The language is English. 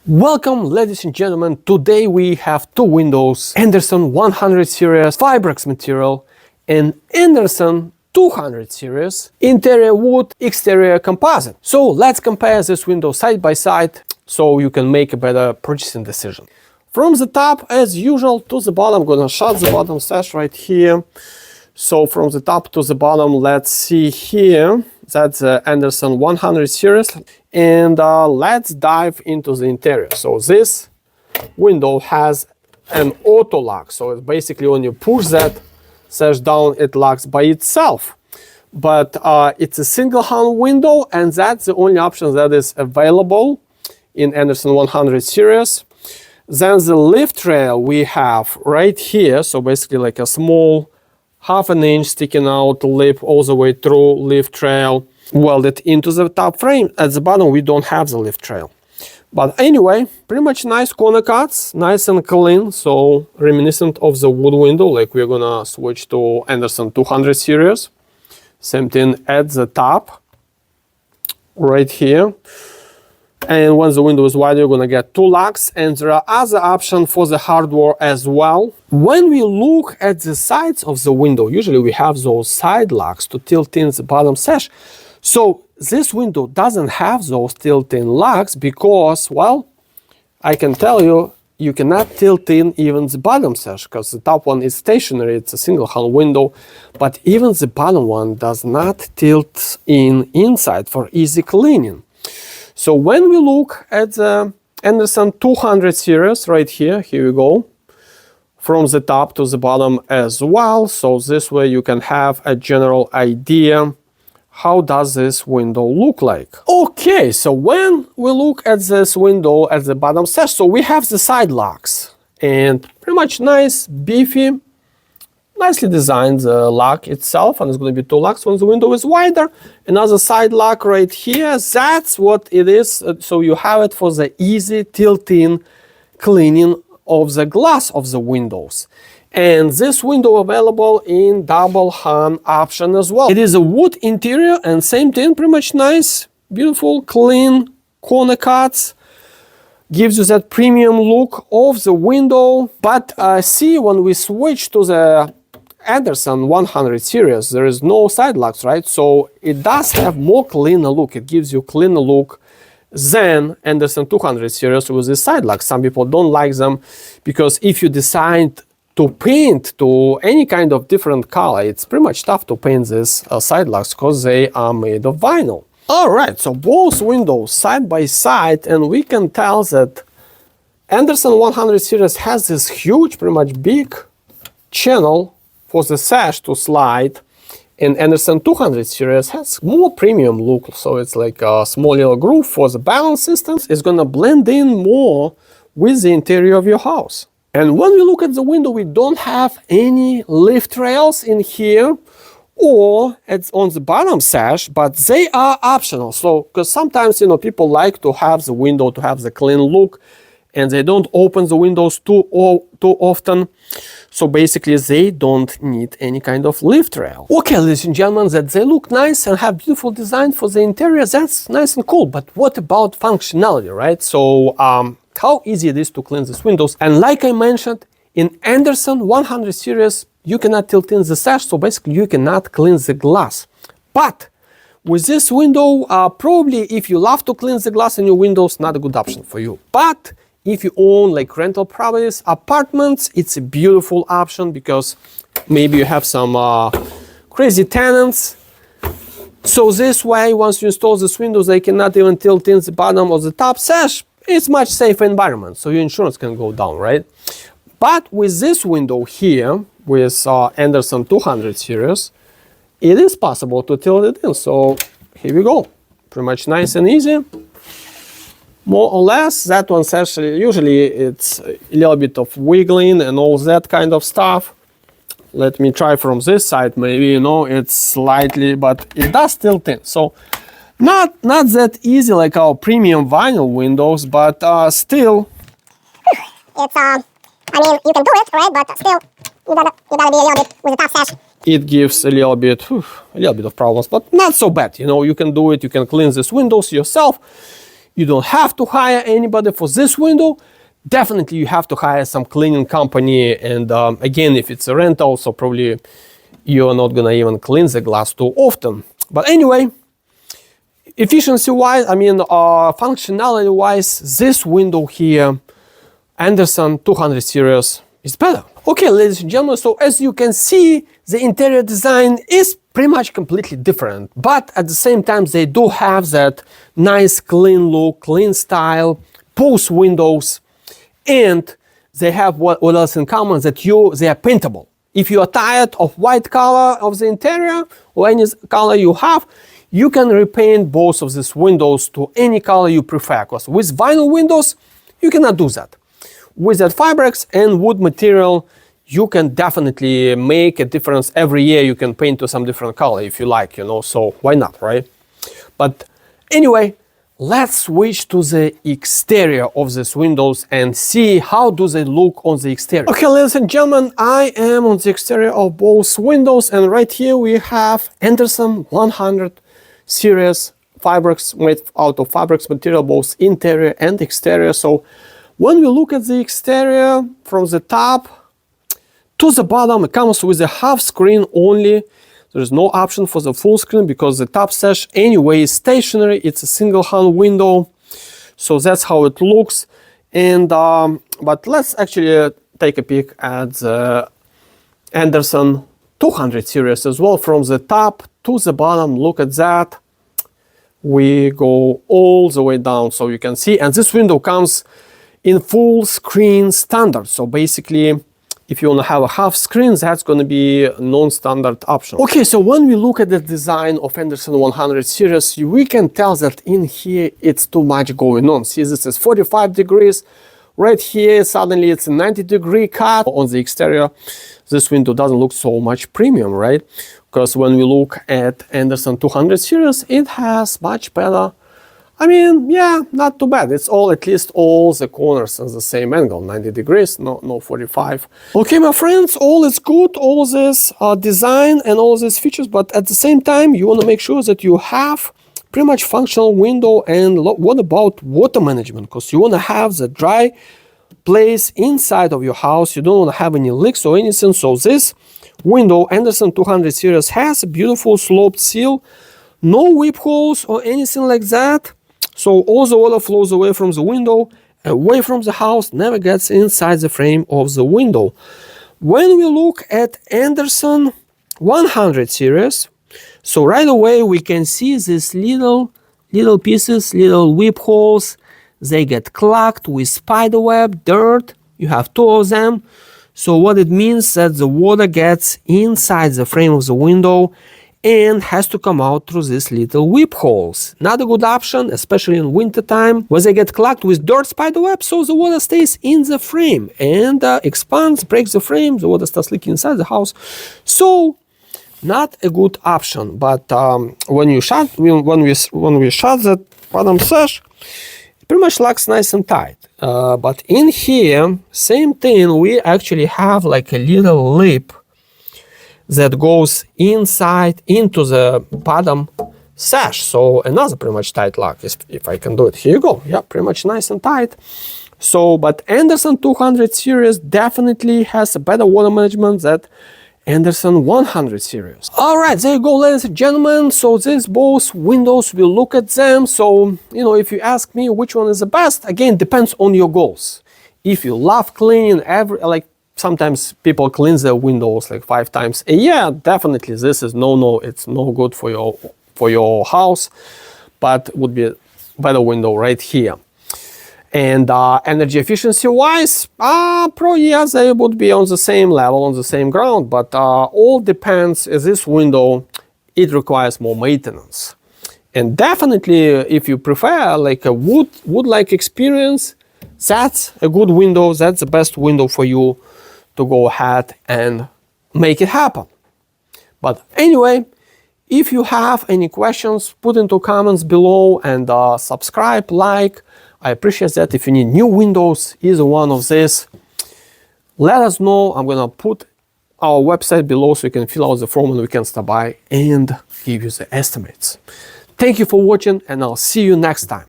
Welcome, ladies and gentlemen. Today we have two windows, Andersen 100 series Fibrex material and Andersen 200 series interior wood, exterior composite. So let's compare this window side by side so you can make a better purchasing decision. From the top, as usual, to the bottom, I'm gonna shut the bottom sash right here. So from the top to the bottom, let's see here. That's the Andersen 100 series. And let's dive into the interior. So this window has an auto lock. So it's basically when you push that sash down, it locks by itself. But it's a single hand window, and that's the only option that is available in Andersen 100 series. Then the lift rail we have right here. So basically like a small half an inch sticking out lip all the way through lift rail welded into the top frame. At the bottom we don't have the lift rail, but anyway, pretty much nice corner cuts, nice and clean, so reminiscent of the wood window. Like we're gonna switch to Andersen 200 series. Same thing at the top right here. And once the window is wide, you're gonna get two locks, and there are other options for the hardware as well. When we look at the sides of the window, usually we have those side locks to tilt in the bottom sash. So this window doesn't have those tilt-in locks because, well, I can tell you, you cannot tilt in even the bottom sash because the top one is stationary, it's a single hull window, but even the bottom one does not tilt in inside for easy cleaning. So when we look at the Andersen 200 series right here, here we go, from the top to the bottom as well. So this way you can have a general idea how does this window look like. Okay, so when we look at this window at the bottom sash, so we have the side locks and pretty much nice, beefy, nicely designed lock itself, and it's going to be two locks when the window is wider. Another side lock right here, that's what it is. So you have it for the easy tilt-in cleaning of the glass of the windows. And this window available in double hung option as well. It is a wood interior and same thing, pretty much nice, beautiful, clean corner cuts. Gives you that premium look of the window. But see, when we switch to the Andersen 100 series, there is no side locks, right? So it does have more cleaner look. It gives you cleaner look than Andersen 200 series with the side locks. Some people don't like them because if you decide to paint to any kind of different color, it's pretty much tough to paint these side locks because they are made of vinyl. All right, so both windows side by side, and we can tell that Andersen 100 series has this huge, pretty much big channel for the sash to slide, and Andersen 200 series has more premium look. So it's like a small little groove for the balance system. It's gonna blend in more with the interior of your house. And when we look at the window, we don't have any lift rails in here or it's on the bottom sash, but they are optional. So, because sometimes, people like to have the window to have the clean look and they don't open the windows too often. So basically they don't need any kind of lift rail. Okay, ladies and gentlemen, that they look nice and have beautiful design for the interior, that's nice and cool. But what about functionality, right? So, how easy it is to clean these windows. And like I mentioned, in Andersen 100 series, you cannot tilt in the sash, so basically you cannot clean the glass. But with this window, probably if you love to clean the glass in your windows, not a good option for you. But if you own like rental properties, apartments, it's a beautiful option because maybe you have some crazy tenants. So this way, once you install these windows, they cannot even tilt in the bottom or the top sash. It's much safer environment, so your insurance can go down, right? But with this window here, with Andersen 200 series, it is possible to tilt it in. So here we go, pretty much nice and easy. More or less, that one's actually, usually it's a little bit of wiggling and all that kind of stuff. Let me try from this side, maybe, it's slightly, but it does tilt in. So not that easy like our premium vinyl windows, but still. It's, I mean, you can do it, right? But still, you gotta be a little bit with the top sash. It gives a little bit of problems, but not so bad. You can do it. You can clean these windows yourself. You don't have to hire anybody for this window. Definitely you have to hire some cleaning company, and again, if it's a rental, so probably you're not gonna even clean the glass too often. But anyway, efficiency wise, I mean functionality wise, this window here, Andersen 200 series, is better. Okay, ladies and gentlemen, so as you can see, the interior design is pretty much completely different, but at the same time they do have that nice clean look, clean style, both windows, and they have what else in common, that they are paintable. If you are tired of white color of the interior or any color you have, you can repaint both of these windows to any color you prefer, because with vinyl windows you cannot do that. With that Fibrex and wood material, you can definitely make a difference. Every year you can paint to some different color if you like, you know, so why not, right? But anyway, let's switch to the exterior of these windows and see how do they look on the exterior. Okay, ladies and gentlemen, I am on the exterior of both windows, and right here we have Andersen 100 series Fibrex, made out of Fibrex material, both interior and exterior. So when we look at the exterior from the top to the bottom, it comes with a half screen only. There is no option for the full screen because the top sash anyway is stationary. It's a single hung window, so that's how it looks. And but let's actually take a peek at the Andersen 200 series as well. From the top to the bottom, look at that. We go all the way down, so you can see. And this window comes in full screen standard. So basically, if you want to have a half screen, that's going to be a non-standard option. Okay, so when we look at the design of Andersen 100 series, we can tell that in here it's too much going on. See, this is 45 degrees. Right here, suddenly it's a 90-degree cut. On the exterior, this window doesn't look so much premium, right? Because when we look at Andersen 200 series, it has much better. I mean, yeah, not too bad. It's all, at least all the corners at the same angle, 90 degrees, no 45. Okay, my friends, all is good, all this design and all these features, but at the same time, you want to make sure that you have pretty much functional window. And what about water management? Because you want to have the dry place inside of your house. You don't want to have any leaks or anything. So this window, Andersen 200 series, has a beautiful sloped seal, no whip holes or anything like that. So all the water flows away from the window, away from the house, never gets inside the frame of the window. When we look at Andersen 100 series, so right away we can see these little pieces, little whip holes. They get clogged with spiderweb, dirt. You have two of them. So what it means that the water gets inside the frame of the window and has to come out through these little whip holes. Not a good option, especially in winter time, when they get clogged with dirt, spiderweb, so the water stays in the frame and expands, breaks the frame, the water starts leaking inside the house. So not a good option. But when we shut that bottom sash, it pretty much locks nice and tight. But in here, same thing, we actually have like a little lip that goes inside into the bottom sash. So another pretty much tight lock, if I can do it. Here you go. Yeah, pretty much nice and tight. So, but Andersen 200 series definitely has a better water management than Andersen 100 series. All right, there you go, ladies and gentlemen. So these both windows, we'll look at them. So, you know, if you ask me which one is the best, again, depends on your goals. If you love cleaning sometimes people clean their windows like 5 times a year. Definitely, this is it's no good for your house, but would be a better window right here. And energy efficiency wise, yes, they would be on the same level, on the same ground. But all depends. This window, it requires more maintenance. And definitely, if you prefer like a wood-like experience, that's a good window. That's the best window for you to go ahead and make it happen. But anyway, if you have any questions, put into comments below and subscribe, like. I appreciate that. If you need new windows, either one of these, let us know. I'm gonna put our website below so you can fill out the form and we can stop by and give you the estimates. Thank you for watching, and I'll see you next time.